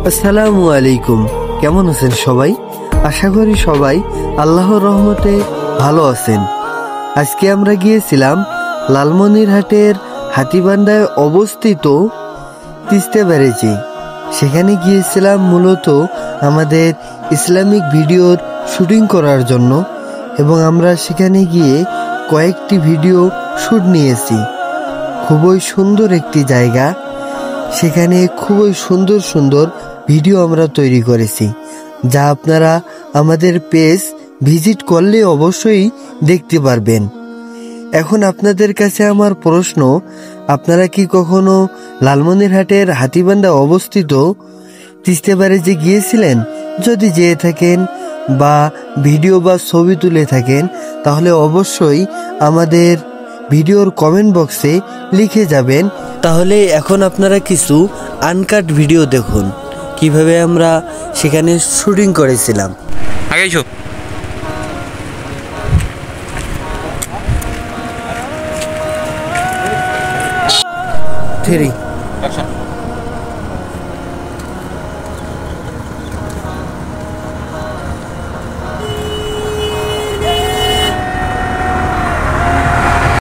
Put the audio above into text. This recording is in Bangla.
আসসালামু আলাইকুম। কেমন আছেন সবাই? আশা করি সবাই আল্লাহর রহমতে ভালো আছেন। আজকে আমরা গিয়েছিলাম লালমনিরহাটের হাতীবান্ধায় অবস্থিত তিস্তা ব্যারেজে। সেখানে গিয়েছিলাম মূলত আমাদের ইসলামিক ভিডিওর শুটিং করার জন্য, এবং আমরা সেখানে গিয়ে কয়েকটি ভিডিও শ্যুট নিয়েছি। খুবই সুন্দর একটি জায়গা, সেখানে খুবই সুন্দর সুন্দর ভিডিও আমরা তৈরি করেছি, যা আপনারা আমাদের পেজ ভিজিট করলে অবশ্যই দেখতে পারবেন। এখন আপনাদের কাছে আমার প্রশ্ন, আপনারা কি কখনো লালমনিরহাটের হাতীবান্ধা অবস্থিত তিস্তা ব্যারেজে গিয়েছিলেন? যদি যেয়ে থাকেন বা ভিডিও বা ছবি তুলে থাকেন, তাহলে অবশ্যই আমাদের ভিডিওর কমেন্ট বক্সে লিখে যাবেন। তাহলে এখন আপনারা কিছু আনকাট ভিডিও দেখুন, কিভাবে আমরা সেখানে শুটিং করেছিলাম। আগেইছো থ্রি